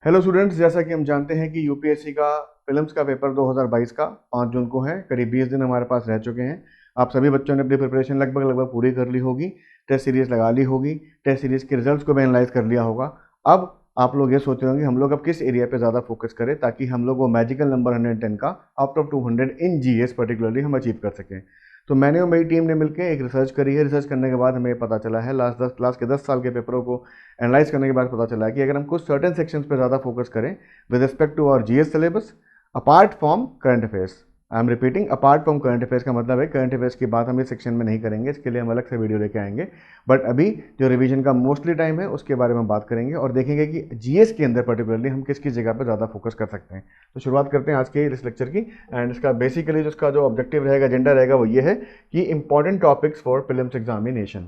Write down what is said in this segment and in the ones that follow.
Hello students, जैसा कि हम जानते हैं कि यूपीएससी का फिल्म्स का पेपर 2022 का 5 जून को है। करीब 20 दिन हमारे पास रह चुके हैं। आप सभी बच्चों ने अपनी प्रिपरेशन लगभग पूरी कर ली होगी। टेस्ट सीरीज लगा ली होगी। टेस्ट सीरीज के रिजल्ट्स को भी एनालाइज कर लिया होगा। अब आप लोग ये सोच रहे होंगे हम लोग अब किस एरिया पे ज़्यादा फोकस करें ताकि हम लोग वो मैजिकल नंबर 110 का out of 200 in GS particularly हम अचीव कर सकें। तो मैंने और मेरी टीम ने मिलकर एक रिसर्च करी है। रिसर्च करने के बाद हमें पता चला है लास्ट के 10 साल के पेपरों को एनालाइज करने के बाद पता चला है कि अगर हम कुछ सर्टेन सेक्शंस पे ज़्यादा फोकस करें with respect to our GS syllabus apart from current affairs. I am repeating, apart from current affairs का मतलब है करंट अफेयर्स की बात हम इस सेक्शन में नहीं करेंगे, इसके लिए हम अलग से वीडियो लेके आएंगे। बट अभी जो रिवीजन का मोस्टली टाइम है उसके बारे में बात करेंगे और देखेंगे कि जीएस के अंदर पर्टिकुलरली हम किस किस जगह पर ज़्यादा फोकस कर सकते हैं। तो शुरुआत करते हैं आज के इस लेक्चर की। एंड इसका बेसिकली जिसका जो ऑब्जेक्टिव रहेगा, एजेंडा रहेगा, वो ये है कि important topics for prelims examination.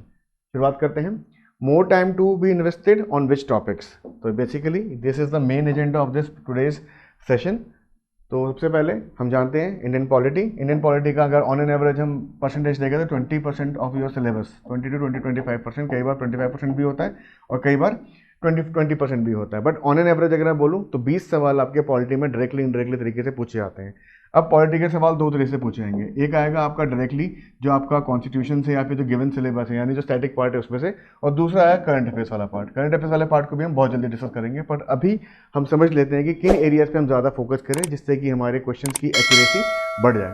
शुरुआत करते हैं। more time to be invested on which topics। तो basically this is the main agenda of this today's session. तो सबसे पहले हम जानते हैं इंडियन पॉलिटी का अगर ऑन एन एवरेज हम परसेंटेज देखें तो 20% ऑफ योर सिलेबस, 20 to 25%, कई बार 25% भी होता है और कई बार 20% भी होता है। बट ऑन एन एवरेज अगर मैं बोलूँ तो 20 सवाल आपके पॉलिटी में डायरेक्टली इनडायरेक्टली तरीके से पूछे जाते हैं। अब पॉलिटी के सवाल दो तरीके से पूछे जाएंगे। एक आएगा आपका डायरेक्टली जो आपका कॉन्स्टिट्यूशन से या फिर जो गिवन सिलेबस है यानी जो स्टैटिक पार्ट है उसमें से, और दूसरा है करंट अफेयर्स वाला पार्ट। करंट अफेयर्स वाले पार्ट को भी हम बहुत जल्दी डिस्कस करेंगे, बट अभी हम समझ लेते हैं कि किन एरियाज पे हम ज़्यादा फोकस करें जिससे कि हमारे क्वेश्चंस की एक्यूरेसी बढ़ जाए।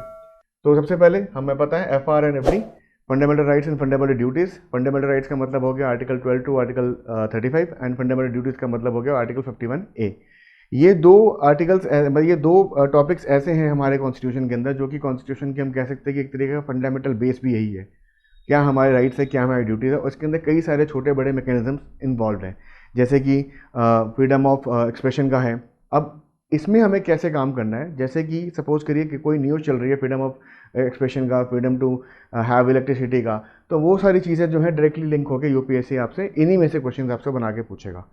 तो सबसे पहले हमें पता है F R N F D, fundamental rights and fundamental duties. Fundamental rights का मतलब हो गया article 12 to article 35 and fundamental duties का मतलब हो गया आर्टिकल 51A। ये दो आर्टिकल्स, ये दो टॉपिक्स ऐसे हैं हमारे कॉन्स्टिट्यूशन के अंदर जो कि कॉन्स्टिट्यूशन के हम कह सकते हैं कि एक तरीके का फंडामेंटल बेस भी यही है। क्या हमारे राइट्स है, क्या हमारी ड्यूटीज़ है, और इसके अंदर कई सारे छोटे बड़े मैकेनिज्म्स इन्वॉल्व हैं, जैसे कि फ्रीडम ऑफ एक्सप्रेशन का है। अब इसमें हमें कैसे काम करना है, जैसे कि सपोज करिए कि कोई न्यूज़ चल रही है फ्रीडम ऑफ एक्सप्रेशन का, फ्रीडम टू हैव इलेक्ट्रिसिटी का, तो वो सारी चीज़ें जो है डायरेक्टली लिंक होकर यूपीएससी आपसे इन्हीं में से क्वेश्चन आपसे बना के पूछेगा।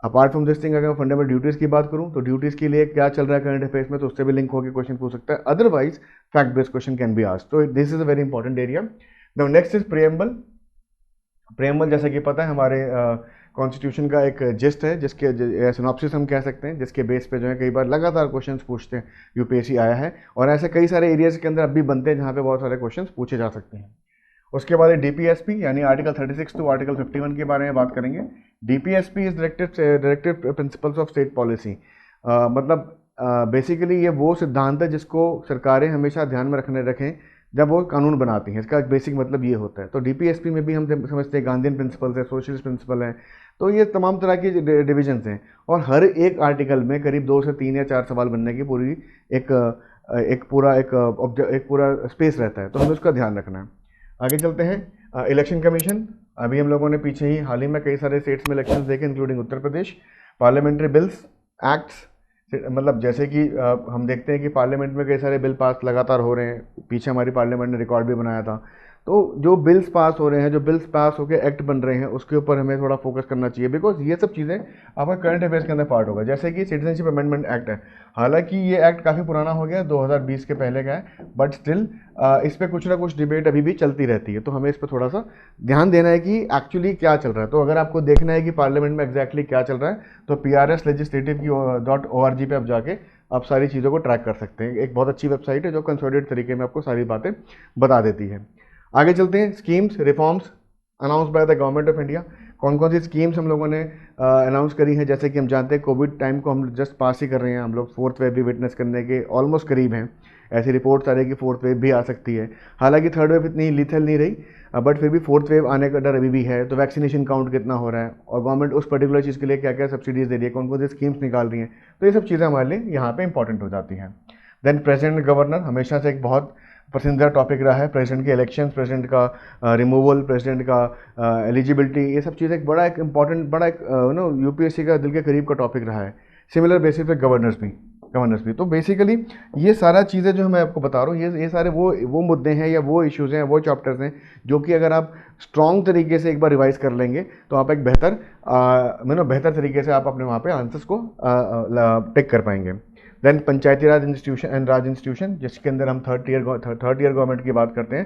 अपार्ट फ्रॉम दिस थिंग अगर मैं फंडामेंटल ड्यूटीज़ की बात करूं तो ड्यूटीज़ के लिए क्या चल रहा है करंट अफेयर्स में, तो उससे भी लिंक होकर क्वेश्चन पूछ सकता है। Otherwise fact based question can be asked. तो this is a very important area. Now next is preamble. Preamble जैसा कि पता है हमारे कॉन्स्टिट्यूशन का एक जिस्ट है, जिसके सिनॉप्सिस हम कह सकते हैं, जिसके बेस पे जो है कई बार लगातार क्वेश्चंस पूछते हैं यूपीएससी आया है, और ऐसे कई सारे एरियाज के अंदर अब भी बनते हैं जहाँ पे बहुत सारे क्वेश्चंस पूछे जा सकते हैं। उसके बाद डीपीएसपी यानी आर्टिकल 36 टू आर्टिकल 51 के बारे में बात करेंगे। DPSP is directive principles of state policy. मतलब बेसिकली ये वो सिद्धांत है जिसको सरकारें हमेशा ध्यान में रखें जब वो कानून बनाती हैं। इसका बेसिक मतलब ये होता है। तो डीपीएसपी में भी हम समझते हैं गांधीयन प्रिंसिपल्स है, सोशलिस्ट प्रिंसिपल है, तो ये तमाम तरह की डिविजन्स हैं, और हर एक आर्टिकल में करीब 2 से 3 या 4 सवाल बनने की पूरी एक पूरा स्पेस रहता है, तो हमें उसका ध्यान रखना है। आगे चलते हैं। इलेक्शन कमीशन, अभी हम लोगों ने पीछे ही हाल ही में कई सारे स्टेट्स में इलेक्शंस देखे including Uttar Pradesh. Parliamentary bills, acts, मतलब जैसे कि हम देखते हैं कि पार्लियामेंट में कई सारे बिल पास लगातार हो रहे हैं, पीछे हमारी पार्लियामेंट ने रिकॉर्ड भी बनाया था। तो जो बिल्स पास हो रहे हैं, जो बिल्स पास होकर एक्ट बन रहे हैं, उसके ऊपर हमें थोड़ा फोकस करना चाहिए, बिकॉज ये सब चीज़ें आपका करंट अफेयर्स के अंदर पार्ट होगा। जैसे कि सिटीजनशिप अमेंडमेंट एक्ट है, हालांकि ये एक्ट काफ़ी पुराना हो गया, 2020 के पहले का है, बट स्टिल इस पर कुछ ना कुछ डिबेट अभी भी चलती रहती है, तो हमें इस पर थोड़ा सा ध्यान देना है कि एक्चुअली क्या चल रहा है। तो अगर आपको देखना है कि पार्लियामेंट में एग्जैक्टली क्या चल रहा है, तो PRS लेजिस्लेटिव की .org पे आप जाके आप सारी चीज़ों को ट्रैक कर सकते हैं। एक बहुत अच्छी वेबसाइट है जो कंसोलिडेटेड तरीके में आपको सारी बातें बता देती है। आगे चलते हैं। Schemes, reforms announce by the government of India. कौन कौन सी स्कीम्स हम लोगों ने अनाउंस करी हैं, जैसे कि हम जानते हैं कोविड टाइम को हम जस्ट पास ही कर रहे हैं, हम लोग 4th वेव भी विटनेस करने के ऑलमोस्ट करीब हैं। ऐसी रिपोर्ट्स आ रही है कि 4th वेव भी आ सकती है। हालांकि 3rd वेव इतनी लीथल नहीं रही, बट फिर भी 4th वेव आने का डर अभी भी है। तो वैक्सीनेशन काउंट कितना हो रहा है, और गवर्नमेंट उस पर्टिकुलर चीज़ के लिए क्या क्या सब्सिडीज़ दे रही है, कौन कौन सी स्कीम्स निकाल रही हैं, तो ये सब चीज़ें हमारे लिए यहाँ पे इंपॉर्टेंट हो जाती हैं। देन प्रेसिडेंट गवर्नर हमेशा से एक बहुत पसंदीदा टॉपिक रहा है। प्रेसिडेंट के इलेक्शंस, प्रेसिडेंट का रिमूवल, प्रेसिडेंट का एलिजिबिलिटी, ये सब चीज़ें एक इंपॉर्टेंट बड़ा एक यूपीएससी का दिल के करीब का टॉपिक रहा है। सिमिलर बेसिस पे गवर्नर्स भी। तो बेसिकली ये सारा चीज़ें जो मैं आपको बता रहा हूँ, ये सारे वो मुद्दे हैं या वो इश्यूज़ हैं, वो चैप्टर्स हैं जो कि अगर आप स्ट्रॉन्ग तरीके से एक बार रिवाइज कर लेंगे तो आप एक बेहतर तरीके से आप अपने वहाँ पे आंसर्स को टिक कर पाएंगे। देन पंचायती राज इंस्टीट्यूशन जिसके अंदर हम थर्ड ईयर गवर्नमेंट की बात करते हैं।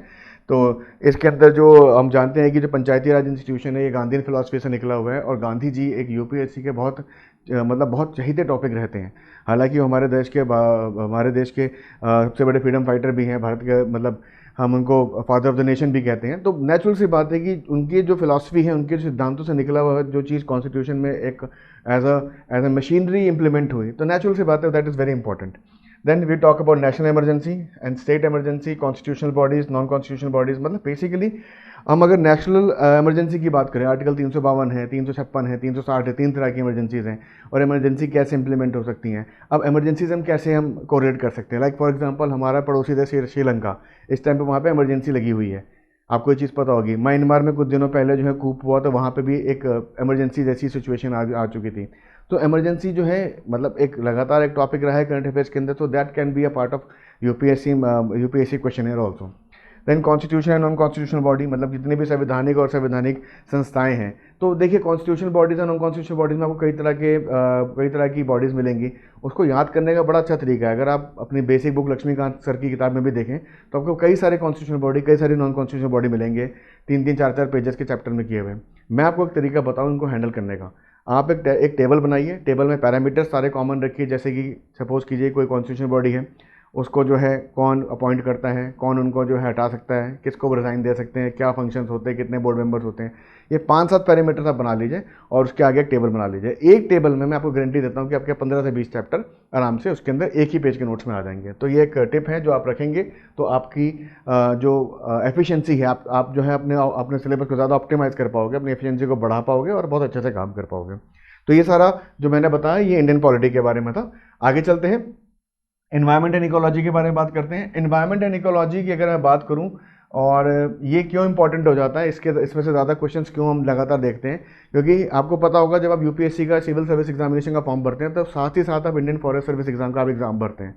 तो इसके अंदर जो हम जानते हैं कि जो पंचायती राज इंस्टीट्यूशन है ये गांधी फिलॉसफी से निकला हुआ है, और गांधी जी एक यूपीएससी के बहुत मतलब बहुत चहीते टॉपिक रहते हैं। हालांकि वो हमारे देश के सबसे बड़े फ्रीडम फाइटर भी हैं, भारत के, मतलब हम उनको फादर ऑफ द नेशन भी कहते हैं। तो नेचुरल सी बात है कि उनकी जो फिलॉसफी है, उनके सिद्धांतों से निकला हुआ जो चीज़ कॉन्स्टिट्यूशन में एक एज अ मशीनरी इंप्लीमेंट हुई, तो नेचुरल सी बात है, that is very important. Then we talk about national emergency and state emergency, constitutional bodies, non constitutional bodies। मतलब बेसिकली हम अगर नेशनल इमरजेंसी की बात करें, आर्टिकल 352 है, 356 है, 360 है, 3 तरह की इमरजेंसीज हैं, और इमरजेंसी कैसे इंप्लीमेंट हो सकती हैं। अब इमरजेंसीज हम कैसे कोरिलेट कर सकते हैं, लाइक फॉर एग्जांपल हमारा पड़ोसी देश श्रीलंका, इस टाइम पे वहाँ पे इमरजेंसी लगी हुई है। आपको ये चीज़ पता होगी, म्यांमार में कुछ दिनों पहले जो है कूप हुआ, तो वहाँ पे भी एक इमरजेंसी जैसी सिचुएशन आ चुकी थी। तो इमरजेंसी जो है मतलब एक लगातार एक टॉपिक रहा है करंट अफेयर्स के अंदर, तो that can be a part of UPSC question also. Then constitution and non constitutional body, मतलब जितनी भी संवैधानिक और संवैधानिक संस्थाएं हैं। तो देखिए कॉन्स्टिट्यूशनल बॉडीज़ और नॉन कॉन्स्टिट्यूशनल बॉडीज़ में आपको कई तरह की बॉडीज़ मिलेंगी। उसको याद करने का बड़ा अच्छा तरीका है, अगर आप अपनी बेसिक बुक लक्ष्मीकांत सर की किताब में भी देखें तो आपको कई सारे कॉन्स्टिट्यूशनल बॉडी, कई सारी नॉन कॉन्स्टिट्यूशनल बॉडी मिलेंगे, 3-3, 4-4 पेजेस के चैप्टर में किए हुए। मैं आपको एक तरीका बताऊँ इनको हैंडल करने का। आप एक टेबल बनाइए, टेबल में पैरामीटर्स सारे कॉमन रखिए, जैसे कि सपोज़ कीजिए कोई कॉन्स्टिट्यूशनल बॉडी है, उसको जो है कौन अपॉइंट करता है, कौन उनको जो है हटा सकता है, किसको रिज़ाइन दे सकते हैं, क्या फंक्शंस होते हैं, कितने बोर्ड मेंबर्स होते हैं। ये 5-7 पैरामीटर्स आप बना लीजिए और उसके आगे एक टेबल बना लीजिए। एक टेबल में मैं आपको गारंटी देता हूँ कि आपके 15 से 20 चैप्टर आराम से उसके अंदर एक ही पेज के नोट्स में आ जाएंगे। तो ये एक टिप है जो आप रखेंगे तो आपकी जो एफिशिएंसी है, आप जो है अपने सिलेबस को ज़्यादा ऑप्टिमाइज़ कर पाओगे, अपनी एफिशिएंसी को बढ़ा पाओगे और बहुत अच्छे से काम कर पाओगे। तो ये सारा जो मैंने बताया ये इंडियन पॉलिटी के बारे में था। आगे चलते हैं, एनवायरनमेंट एंड इकोलॉजी के बारे में बात करते हैं। एनवायरनमेंट एंड इकोलॉजी की अगर मैं बात करूं और ये क्यों इंपॉर्टेंट हो जाता है, इसमें से ज़्यादा क्वेश्चंस क्यों हम लगातार देखते हैं, क्योंकि आपको पता होगा जब आप यूपीएससी का सिविल सर्विस एग्जामिनेशन का फॉर्म भरते हैं तो साथ ही साथ आप इंडियन फॉरेस्ट सर्विस एग्जाम का आप एग्ज़ाम भरते हैं।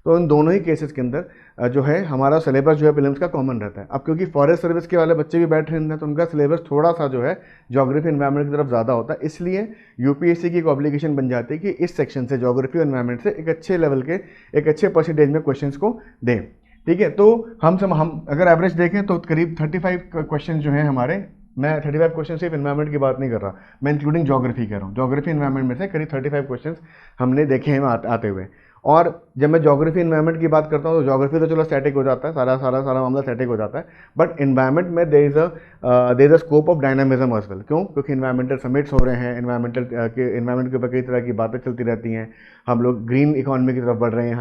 तो इन दोनों ही केसेस के अंदर जो है हमारा सिलेबस जो है प्रीलिम्स का कॉमन रहता है। अब क्योंकि फॉरेस्ट सर्विस के वाले बच्चे भी बैठ रहे हैं तो उनका सिलेबस थोड़ा सा जो है ज्योग्राफी एनवायरनमेंट की तरफ ज़्यादा होता है, इसलिए यूपीएससी की एक ऑब्लिगेशन बन जाती है कि इस सेक्शन से ज्योग्राफी और एनवायरनमेंट से एक अच्छे लेवल के, एक अच्छे परसेंटेज में क्वेश्चंस को दें। ठीक है, तो हम अगर एवरेज देखें तो करीब 35 क्वेश्चन जो हैं हमारे, मैं 35 क्वेश्चन सिर्फ एनवायरनमेंट की बात नहीं कर रहा, मैं इंक्लूडिंग ज्योग्राफी कह रहा हूँ। ज्योग्राफी एनवायरनमेंट में से करीब 35 क्वेश्चन हमने देखे हैं आते हुए। और जब मैं ज्योग्राफी एनवायरनमेंट की बात करता हूँ तो ज्योग्राफी तो चलो स्टैटिक हो जाता है, सारा मामला स्टैटिक हो जाता है, बट एनवायरनमेंट में there is a scope of dynamism as well. क्यों? क्योंकि एनवायरमेंटल समिट्स हो रहे हैं, एनवायरनमेंट के ऊपर कई तरह की बातें चलती रहती हैं, हम लोग ग्रीन इकोनॉमी की तरफ बढ़ रहे हैं,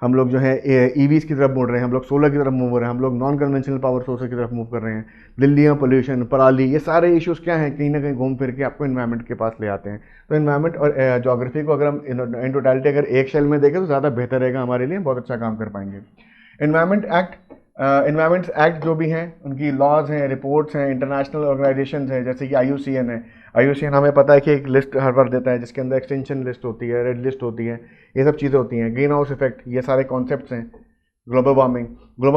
हम लोग जो है ईवीज़ की तरफ मुड़ रहे हैं, हम लोग सोलर की तरफ मूव हो रहे हैं, हम लोग नॉन कन्वेंशनल पावर सोर्सेज की तरफ मूव कर रहे हैं, दिल्ली में पोल्यूशन, पराली, ये सारे इश्यूज़ क्या हैं, कहीं ना कहीं घूम फिर के आपको एनवायरनमेंट के पास ले आते हैं। तो एनवायरनमेंट और ज्योग्राफी को अगर हम इन टोटलिटी अगर एक शेल में देखें तो ज़्यादा बेहतर रहेगा हमारे लिए, बहुत अच्छा काम कर पाएंगे। एनवायरनमेंट्स एक्ट जो भी हैं उनकी लॉज हैं, रिपोर्ट्स हैं, इंटरनेशनल ऑर्गेनाइजेशन हैं, जैसे कि IUCN है। IUCN हमें पता है कि एक लिस्ट हर बार देता है जिसके अंदर एक्सटेंशन लिस्ट होती है, रेड लिस्ट होती है, ये सब चीज़ें होती हैं। ग्रीन हाउस इफेक्ट, ये सारे कॉन्सेप्ट्स हैं। ग्लोबल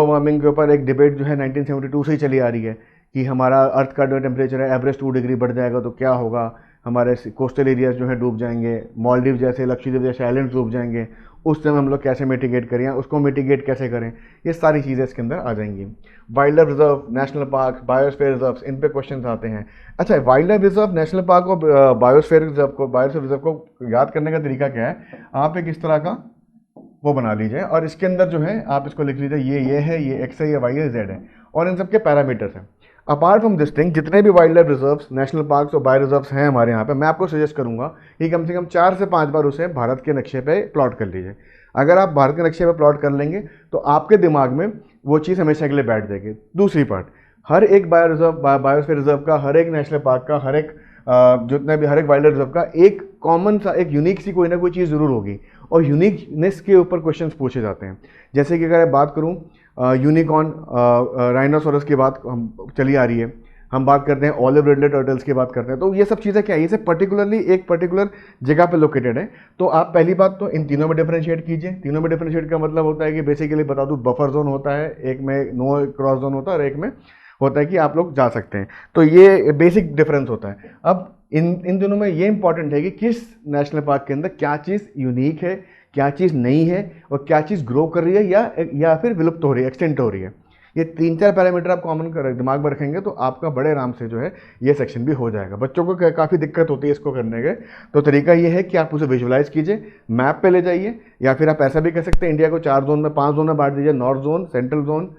वार्मिंग के ऊपर एक डिबेट जो है 1972 से ही चली आ रही है कि हमारा अर्थ का जो टेम्परेचर है एवरेज 2 डिग्री बढ़ जाएगा तो क्या होगा, हमारे कोस्टल एरियाज जो है डूब जाएंगे, मालदीव जैसे, लक्षद्वीप जैसे आइलैंड्स डूब जाएंगे, उस समय हम लोग कैसे मिटिगेट करें, उसको मिटिगेट कैसे करें, ये सारी चीज़ें इसके अंदर आ जाएंगी। Wild life reserve, national park, biosphere reserve, इन पे क्वेश्चन आते हैं। अच्छा, wild life reserve, national park और बायोस्फीयर रिजर्व को याद करने का तरीका क्या है, आप एक इस तरह का वो बना लीजिए और इसके अंदर जो है आप इसको लिख लीजिए, ये है, ये x है, ये y है, z है, और इन सब के पैरामीटर्स हैं। अपार्ट फ्रॉम दिस थिंग, जितने भी wild life reserves, national parks और बायो रिजर्व्स हैं हमारे यहाँ पे, मैं आपको सजेस्ट करूँगा कि कम से कम 4 से 5 बार उसे भारत के नक्शे पे प्लॉट कर लीजिए। अगर आप भारत के नक्शे पे प्लॉट कर लेंगे तो आपके दिमाग में वो चीज़ हमेशा के लिए बैठ जाएगी। दूसरी पार्ट, हर एक बायोस्फीयर रिजर्व का, हर एक नेशनल पार्क का, हर एक हर एक वाइल्ड लाइफ रिजर्व का एक कॉमन सा, एक यूनिक सी कोई ना कोई चीज़ ज़रूर होगी, और यूनिकनेस के ऊपर क्वेश्चंस पूछे जाते हैं। जैसे कि अगर मैं बात करूं यूनिकॉर्न, राइनोसोरस की बात हम चली आ रही है, हम बात करते हैं ऑलिव रिडले टर्टल्स की बात करते हैं, तो ये सब चीज़ें क्या है, ये सब पर्टिकुलरली एक पर्टिकुलर जगह पे लोकेटेड है। तो आप पहली बात तो इन तीनों में डिफरेंशिएट कीजिए। तीनों में डिफरेंशिएट का मतलब होता है कि बेसिकली बता दूं, बफर जोन होता है, एक में नो क्रॉस जोन होता है और एक में होता है कि आप लोग जा सकते हैं। तो ये बेसिक डिफरेंस होता है। अब इन दोनों में ये इंपॉर्टेंट है कि किस नेशनल पार्क के अंदर क्या चीज़ यूनिक है, क्या चीज़ नई है, और क्या चीज़ ग्रो कर रही है या फिर विलुप्त हो रही है, एक्सटेंट हो रही है। ये 3-4 पैरामीटर आप कॉमन कर दिमाग में रखेंगे तो आपका बड़े आराम से जो है ये सेक्शन भी हो जाएगा। बच्चों को काफ़ी दिक्कत होती है इसको करने के, तो तरीका ये है कि आप उसे विजुलाइज कीजिए, मैप पे ले जाइए, या फिर आप ऐसा भी कर सकते हैं इंडिया को 4 जोन में 5 जोन में बांट दीजिए, north zone, central zone,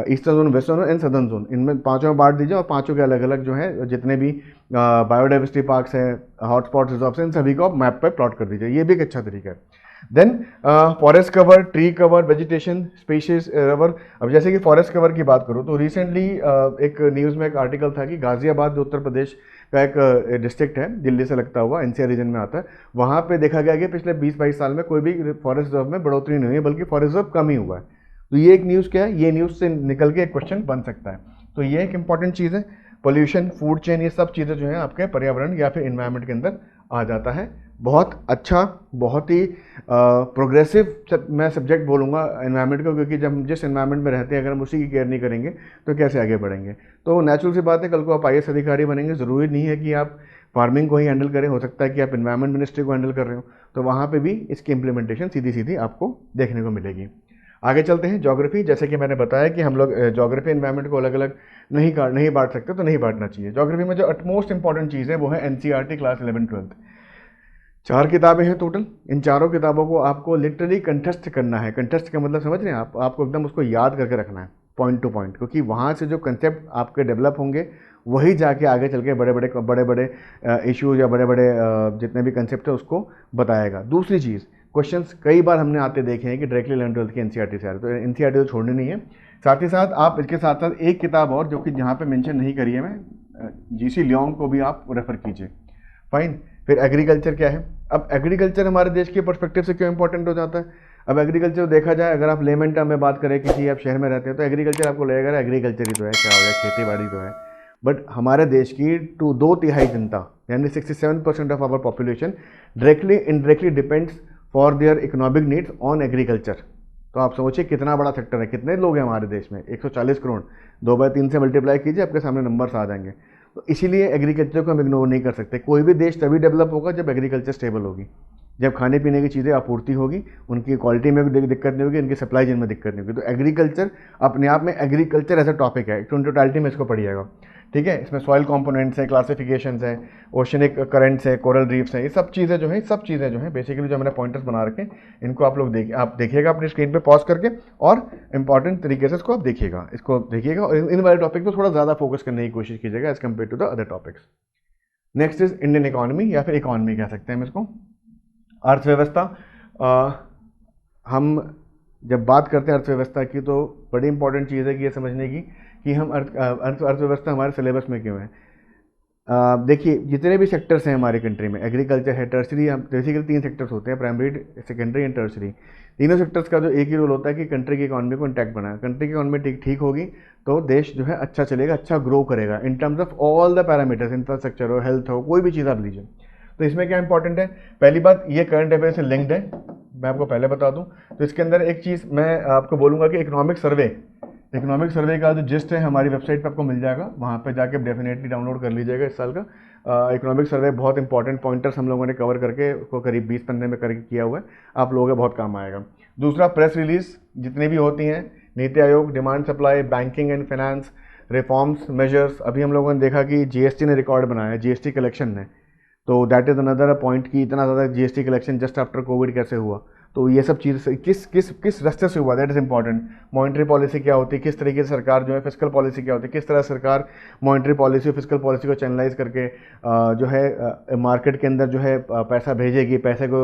eastern zone, western zone and southern zone, इनमें 5 में बांट दीजिए और 5 के अलग अलग जो है जितने भी बायोडाइवर्सिटी पार्क्स हैं, हॉटस्पॉट रिजॉर्व्स हैं, इन सभी को आप मैप पर प्लॉट कर दीजिए। ये भी एक अच्छा तरीका है। Then forest cover, tree cover, vegetation, species cover. अब जैसे कि फॉरेस्ट कवर की बात करूँ तो रिसेंटली एक न्यूज़ में एक आर्टिकल था कि गाज़ियाबाद जो उत्तर प्रदेश का एक डिस्ट्रिक्ट है, दिल्ली से लगता हुआ एनसीआर रीजन में आता है, वहाँ पे देखा गया कि पिछले 20-22 साल में कोई भी फॉरेस्ट रिजर्व में बढ़ोतरी नहीं हुई है, बल्कि फॉरेस्ट रिजर्व कम ही हुआ है। तो ये एक न्यूज़ क्या है, ये न्यूज़ से निकल के एक क्वेश्चन बन सकता है। तो ये एक इंपॉर्टेंट चीज़ है। पोल्यूशन, फूड चेन, ये सब चीज़ें जो है आपके पर्यावरण या फिर इन्वायरमेंट के अंदर आ जाता है। बहुत अच्छा, बहुत ही प्रोग्रेसिव मैं सब्जेक्ट बोलूँगा एनवायरनमेंट को, क्योंकि जब हम जिस एनवायरनमेंट में रहते हैं अगर हम उसी की केयर नहीं करेंगे तो कैसे आगे बढ़ेंगे। तो नेचुरल सी बात है, कल को आप आईएएस अधिकारी बनेंगे, ज़रूरी नहीं है कि आप फार्मिंग को ही हैंडल करें, हो सकता है कि आप एनवायरनमेंट मिनिस्ट्री को हैंडल कर रहे हो, तो वहाँ पे भी इसकी इंप्लीमेंटेशन सीधी सीधी आपको देखने को मिलेगी। आगे चलते हैं। ज्योग्राफी, जैसे कि मैंने बताया कि हम लोग ज्योग्राफी एनवायरनमेंट को अलग अलग नहीं बांट सकते, तो नहीं बांटना चाहिए। ज्योग्राफी में जो अटमोस्ट इंपॉर्टेंट चीज़ है वो है एनसीईआरटी क्लास 11-12। 4 किताबें हैं टोटल। इन चारों किताबों को आपको लिटरली कंठस्थ करना है। कंठस्थ का मतलब समझ रहे हैं आप, आपको एकदम उसको याद करके रखना है पॉइंट टू पॉइंट, क्योंकि वहाँ से जो कंसेप्ट आपके डेवलप होंगे वही जाके आगे चल के बड़े बड़े इश्यूज या बड़े बड़े जितने भी कंसेप्ट है उसको बताएगा। दूसरी चीज़, क्वेश्चंस कई बार हमने आते देखे हैं कि डायरेक्टली 11-12 की एनसीईआरटी से आ रहे, तो एनसीईआरटी तो छोड़नी नहीं है। साथ ही साथ आप इसके साथ साथ एक किताब और जो कि यहाँ पे मेंशन नहीं करी है मैं, जीसी लियोंग को भी आप रेफ़र कीजिए। फाइन। फिर एग्रीकल्चर क्या है। अब एग्रीकल्चर हमारे देश के पर्सपेक्टिव से क्यों इंपॉर्टेंट हो जाता है। अब एग्रीकल्चर देखा जाए, अगर आप लेमन टर्म में बात करें, किसी आप शहर में रहते हैं तो एग्रीकल्चर आपको लगेगा एग्रीकल्चर ही तो है, क्या हो गया, खेती बाड़ी तो है। बट हमारे देश की 2/3 जनता यानी 67% of our population directly indirectly depends for their economic needs on agriculture. तो आप सोचिए कितना बड़ा सेक्टर है, कितने लोग हैं हमारे देश में, 140 करोड़। 2/3 से मल्टीप्लाई कीजिए, आपके सामने नंबर्स आ जाएंगे। तो इसीलिए एग्रीकल्चर को हम इग्नोर नहीं कर सकते। कोई भी देश तभी डेवलप होगा जब एग्रीकल्चर स्टेबल होगी, जब खाने पीने की चीज़ें आपूर्ति होगी, उनकी क्वालिटी में दिक्कत नहीं होगी, उनकी सप्लाई चेन में दिक्कत नहीं होगी। तो एग्रीकल्चर अपने आप में, एग्रीकल्चर एज अ टॉपिक है, टोटलिटी में इसको पढ़िएगा, ठीक है। इसमें सॉइल कंपोनेंट्स हैं, क्लासिफिकेशंस हैं, ओशनिक करंट्स हैं, कोरल रीफ्स हैं, ये सब चीज़ें जो हैं बेसिकली जो मैंने पॉइंटर्स बना रखे हैं, इनको आप लोग देखिएगा अपनी स्क्रीन पे पॉज करके, और इंपॉर्टेंट तरीके से इसको आप देखिएगा और इन वाले टॉपिक पर थोड़ा ज़्यादा फोकस करने की कोशिश कीजिएगा as compare to the other topics. Next is Indian economy, या फिर इकोनॉमी कह सकते हैं हम इसको, अर्थव्यवस्था। हम जब बात करते हैं अर्थव्यवस्था की तो बड़ी इंपॉर्टेंट चीज़ है कि ये समझने की कि हम अर्थव्यवस्था हमारे सिलेबस में क्यों है। देखिए, जितने भी सेक्टर्स हैं हमारे कंट्री में, एग्रीकल्चर है, टर्सरी, हम बेसिकली 3 सेक्टर्स होते हैं, प्राइमरी, सेकेंडरी एंड टर्सरी। तीनों सेक्टर्स का जो एक ही रोल होता है कि कंट्री की इकॉनमी को इंटैक्ट बनाए। कंट्री की इकॉनमी ठीक होगी तो देश जो है अच्छा चलेगा, अच्छा ग्रो करेगा इन terms of all the parameters, infrastructure हो, हेल्थ हो, कोई भी चीज़ आप लीजिए। तो इसमें क्या इंपॉर्टेंट है, पहली बात, ये करंट अफेयर से लिंक्ड है, मैं आपको पहले बता दूं। तो इसके अंदर एक चीज़ मैं आपको बोलूँगा कि इकोनॉमिक सर्वे का जो जिस्ट है हमारी वेबसाइट पे आपको मिल जाएगा, वहाँ पे जाके डेफिनेटली डाउनलोड कर लीजिएगा इस साल का इकोनॉमिक सर्वे। बहुत इंपॉर्टेंट पॉइंटर्स हम लोगों ने कवर करके उसको करीब 20 पन्ने में करके किया हुआ है, आप लोगों के बहुत काम आएगा। दूसरा, प्रेस रिलीज जितनी भी होती हैं, NITI Aayog, demand supply, banking and finance, reforms, measures. अभी हम लोगों ने देखा कि जीएसटी ने रिकॉर्ड बनाया, जीएसटी कलेक्शन ने, तो दैट इज़ अनदर पॉइंट कि इतना ज़्यादा GST collection just after Covid कैसे हुआ। तो ये सब चीज़ किस रास्ते से हुआ, that is important. Monetary policy क्या होती है, किस तरीके से सरकार जो है, फिस्कल पॉलिसी क्या होती है, किस तरह सरकार मॉनेटरी पॉलिसी और फिस्कल पॉलिसी को चैनलाइज करके जो है मार्केट के अंदर जो है पैसा भेजेगी, पैसे को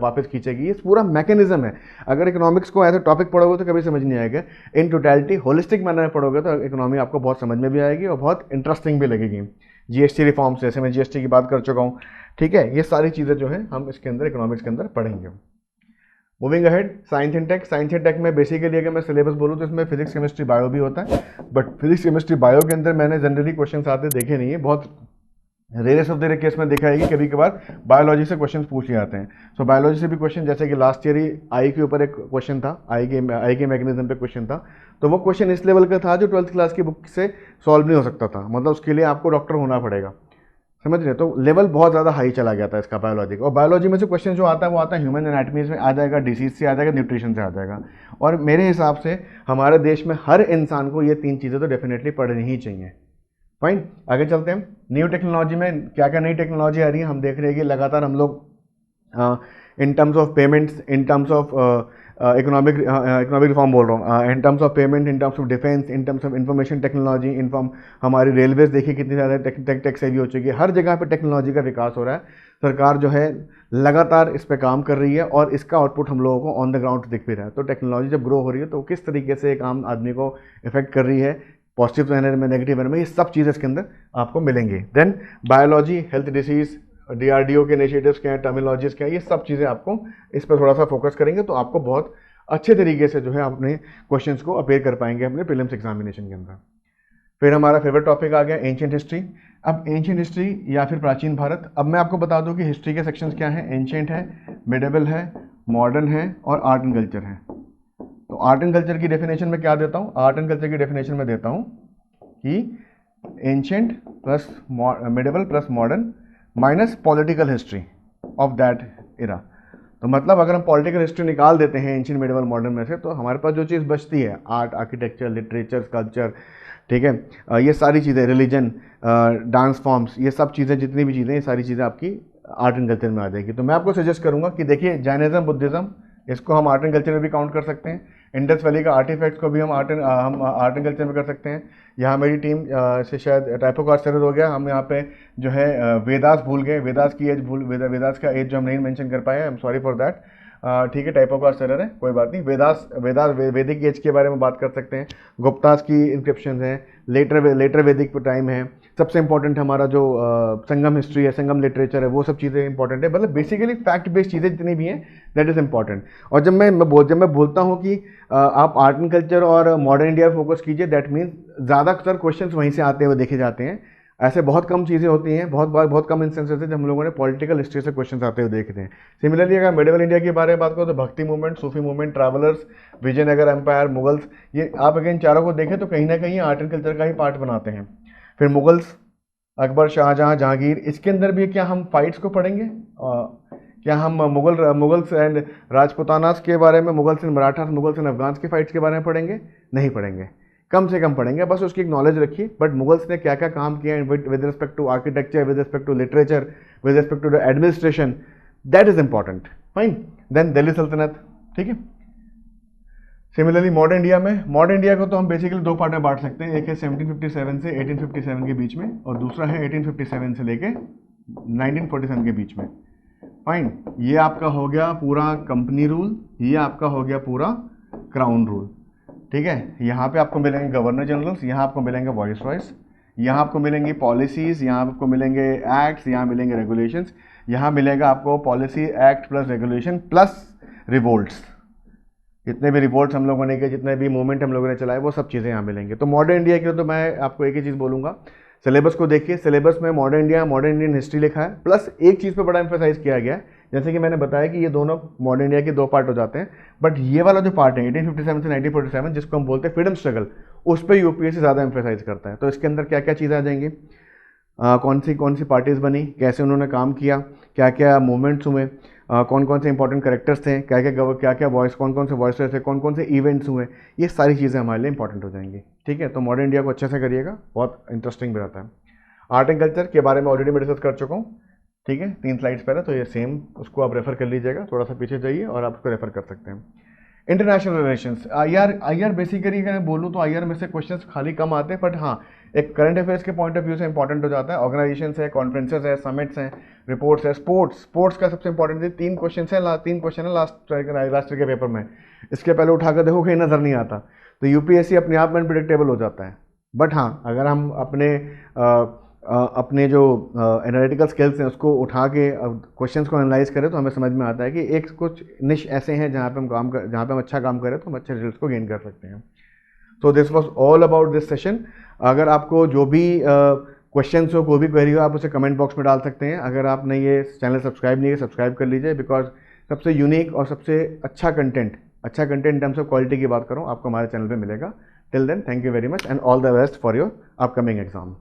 वापस खींचेगी, ये पूरा मैकेनिज्म है। अगर इकोनॉमिक्स को ऐसे टॉपिक पढ़ोगे तो कभी समझ नहीं आएगा। इन टोटलिटी होलिस्टिक मैनर में पढ़ोगे तो इकोनॉमी आपको बहुत समझ में भी आएगी और बहुत इंटरेस्टिंग भी लगेगी। जीएसटी रिफॉर्म्स, जैसे मैं जीएसटी की बात कर चुका हूँ, ठीक है। ये सारी चीज़ें जो है हम इसके अंदर इकोनॉमिक्स के अंदर पढ़ेंगे। Moving ahead, science and tech. Science and tech में बेसिकली अगर मैं सिलेबस बोलूँ तो इसमें फिजिक्स, केमिस्ट्री, बायो भी होता है, बट फिजिक्स, केमिस्ट्री, बायो के अंदर मैंने जनरली क्वेश्चन आते देखे नहीं है। बहुत रेयरेस्ट ऑफ द केस में देखा है कि कभी कभार बायोलॉजी से क्वेश्चन पूछ लिए जाते हैं। सो बायोलॉजी से भी क्वेश्चन, जैसे कि लास्ट ईयर ही आई के ऊपर एक क्वेश्चन था, आई के मैकेनिज्म पे क्वेश्चन था, तो वो क्वेश्चन इस लेवल का था जो 12th क्लास की बुक से सॉल्व नहीं हो सकता था, मतलब उसके लिए आपको डॉक्टर होना पड़ेगा। समझ रहे? तो लेवल बहुत ज़्यादा हाई चला गया था इसका बायोलॉजी का। और बायोलॉजी में से क्वेश्चन जो आता है वो आता है ह्यूमन एनाटमी में आ जाएगा, डिसीज से आ जाएगा, न्यूट्रिशन से आ जाएगा। और मेरे हिसाब से हमारे देश में हर इंसान को ये 3 चीज़ें तो डेफिनेटली पढ़नी ही चाहिए। फाइन, आगे चलते हैं। न्यू टेक्नोलॉजी में क्या क्या नई टेक्नोलॉजी आ रही है हम देख रहे हैं कि लगातार हम लोग इन terms of payments, in terms of economic reform बोल रहा हूँ, इन terms of payment, in terms of defence, in terms of information technology, हमारी रेलवेज देखिए कितनी ज़्यादा टेक सेवी हो चुकी है। हर जगह पे टेक्नोलॉजी का विकास हो रहा है। सरकार जो है लगातार इस पर काम कर रही है और इसका आउटपुट हम लोगों को ऑन द ग्राउंड दिख भी रहा है। तो टेक्नोलॉजी जब ग्रो हो रही है तो किस तरीके से एक आम आदमी को इफेक्ट कर रही है, पॉजिटिव मैनर में, नेगेटिव मैनर में, ये सब चीज़ें इसके अंदर आपको मिलेंगी। Then biology, health disease, DRDO के इनिशिएटिव्स क्या हैं, टर्मिनोलॉजीज क्या है, ये सब चीज़ें आपको इस पर थोड़ा सा फोकस करेंगे तो आपको बहुत अच्छे तरीके से जो है अपने क्वेश्चंस को अपेयर कर पाएंगे अपने प्रीलिम्स एग्जामिनेशन के अंदर। फिर हमारा फेवरेट टॉपिक आ गया एंशिएंट हिस्ट्री। अब एंशिएंट हिस्ट्री या फिर प्राचीन भारत। अब मैं आपको बता दूं कि हिस्ट्री के सेक्शंस क्या हैं। एंशिएंट है, मिडेवल है, मॉडर्न है और आर्ट एंड कल्चर है। तो आर्ट एंड कल्चर की डेफिनेशन में क्या देता हूँ, आर्ट एंड कल्चर की डेफिनेशन में देता हूँ कि ancient plus medieval plus modern minus political history of that era. तो मतलब अगर हम पॉलिटिकल हिस्ट्री निकाल देते हैं एंशिएंट, मिडेवल, मॉडर्न में से, तो हमारे पास जो चीज़ बचती है आर्ट, आर्किटेक्चर, लिटरेचर, कल्चर, ठीक है, ये सारी चीज़ें, रिलीजन, डांस फॉर्म्स, ये सब चीज़ें, जितनी भी चीज़ें, ये सारी चीज़ें आपकी आर्ट एंड कल्चर में आ जाएगी। तो मैं आपको सजेस्ट करूँगा कि देखिए जैनिज्म, बुद्धिज़्म, इसको हम आर्ट एंड कल्चर में भी काउंट कर सकते हैं। इंडस वैली का आर्टिफैक्ट्स को भी हम आर्ट एंड कल्चर में कर सकते हैं। यहाँ मेरी टीम से शायद टाइपोग्राफ एरर हो गया, हम यहाँ पे जो है वेदास भूल गए, वेदास की एज वेदास का एज जो हम नहीं मेंशन कर पाए, I am sorry for that. ठीक है, टाइपोग्राफ एरर है, कोई बात नहीं। वैदिक एज के बारे में बात कर सकते हैं। गुप्तास की इंस्क्रिप्शंस हैं, लेटर वैदिक टाइम है। सबसे इंपॉर्टेंट हमारा जो संगम हिस्ट्री है, संगम लिटरेचर है, वो सब चीज़ें इंपॉर्टेंट है। मतलब बेसिकली फैक्ट बेस्ड चीज़ें जितनी भी हैं दैट इज़ इंपॉर्टेंट। और जब मैं बोलता हूँ कि आप आर्ट एंड कल्चर और मॉडर्न इंडिया फोकस कीजिए, दैट मीन्स ज़्यादातर क्वेश्चंस वहीं से आते हुए देखे जाते हैं। ऐसे बहुत कम चीज़ें होती हैं, बहुत कम इंस्टेंसेस है जब हम लोगों ने पॉलिटिकल हिस्ट्री से क्वेश्चंस आते हुए देखे थे। सिमिलरली अगर मिडिवल इंडिया के बारे में बात करो तो Bhakti movement, Sufi movement, travellers, Vijayanagar empire, Mughals, ये आप अगर इन चारों को देखें तो कहीं ना कहीं आर्ट एंड कल्चर का ही पार्ट बनाते हैं। फिर मुगल्स, अकबर, शाहजहाँ, जहांगीर, इसके अंदर भी क्या हम फाइट्स को पढ़ेंगे? क्या हम मुगल्स एंड राजपुतानास के बारे में, Mughals and Marathas, Mughals and Afghans की फाइट्स के बारे में पढ़ेंगे? नहीं पढ़ेंगे, कम से कम पढ़ेंगे, बस उसकी एक नॉलेज रखिए। बट मुगल्स ने क्या क्या काम किया with respect to architecture, with respect to literature, with respect to the administration, that is important. Fine. Then Delhi सल्तनत, ठीक है। सिमिलरली मॉडर्न इंडिया को तो हम बेसिकली दो पार्ट में बांट सकते हैं। एक है 1757 से 1857 के बीच में और दूसरा है 1857 से लेके 1947 के बीच में। फाइन, ये आपका हो गया पूरा कंपनी रूल, ये आपका हो गया पूरा क्राउन रूल, ठीक है। यहाँ पे आपको मिलेंगे गवर्नर जनरल्स, यहाँ आपको मिलेंगे वॉइस रॉयस, यहाँ आपको मिलेंगी पॉलिसीज़, यहाँ आपको मिलेंगे एक्ट्स, यहाँ मिलेंगे रेगुलेशंस, यहाँ मिलेगा आपको policy, act plus regulation plus revolts. जितने भी रिवोल्ट्स हम लोगों ने किए, जितने भी मूवमेंट हम लोगों ने चलाए, वो सब चीज़ें यहाँ मिलेंगे। तो मॉडर्न इंडिया के तो मैं आपको एक ही चीज़ बोलूँगा, सिलेबस को देखिए। सिलेबस में मॉडर्न इंडियन हिस्ट्री लिखा है, प्लस एक चीज़ पे बड़ा एम्फेसाइज किया गया है, जैसे कि मैंने बताया कि ये दोनों मॉडर्न इंडिया के दो पार्ट हो जाते हैं। बट ये वाला जो पार्ट है 1857 से 1947, जिसको हम बोलते हैं फ्रीडम स्ट्रगल, उस पर यूपीएससी ज़्यादा एम्फेसाइज करता है। तो इसके अंदर क्या क्या चीज़ें आ जाएंगी, कौन सी पार्टीज़ बनी, कैसे उन्होंने काम किया, क्या क्या मूवमेंट्स हुए, कौन कौन से इंपॉर्टेंट कैरेक्टर्स थे, क्या क्या वॉइस, कौन कौन से वॉइस थे, कौन कौन से इवेंट्स हुए, ये सारी चीज़ें हमारे लिए इंपॉर्टेंट हो जाएंगी, ठीक है। तो मॉडर्न इंडिया को अच्छे से करिएगा, बहुत इंटरेस्टिंग भी रहता है। आर्ट एंड कल्चर के बारे में ऑलरेडी मैं डिस्कस कर चुका हूँ, ठीक है, 3 स्लाइड्स पहले, तो ये सेम, उसको आप रेफर कर लीजिएगा, थोड़ा सा पीछे जाइए और आप उसको रेफर कर सकते हैं। इंटरनेशनल रिलेशंस, आईआर बेसिकली अगर मैं बोलूँ तो आईआर में से क्वेश्चंस खाली कम आते हैं, बट हाँ एक करंट अफेयर्स के पॉइंट ऑफ व्यू से इंपॉर्टेंट हो जाता है। ऑर्गेनाइजेशन है, कॉन्फ्रेंसेस है, समिट्स हैं, रिपोर्ट्स है, स्पोर्ट्स का सबसे इंपॉर्टेंट है। 3 क्वेश्चन है लास्ट के पेपर में, इसके पहले उठाकर देखो कहीं नजर नहीं आता। तो यूपीएससी अपने आप में अनप्रेडिक्टेबल हो जाता है। बट हाँ अगर हम अपने जो एनालिटिकल स्किल्स हैं उसको उठा के क्वेश्चंस को एनालाइज करें तो हमें समझ में आता है कि एक कुछ निश ऐसे हैं जहाँ पे हम अच्छा काम करें तो हम अच्छे रिजल्ट्स को गेन कर सकते हैं। तो this was all about this session. अगर आपको जो भी क्वेश्चंस हो, कोई भी क्वेरी हो, आप उसे कमेंट बॉक्स में डाल सकते हैं। अगर आपने ये चैनल सब्सक्राइब नहीं किया, सब्सक्राइब कर लीजिए, बिकॉज सबसे यूनिक और सबसे अच्छा content in terms of quality की बात करूँ आपको हमारे चैनल पर मिलेगा। Till then, thank you very much and all the best for your upcoming exam.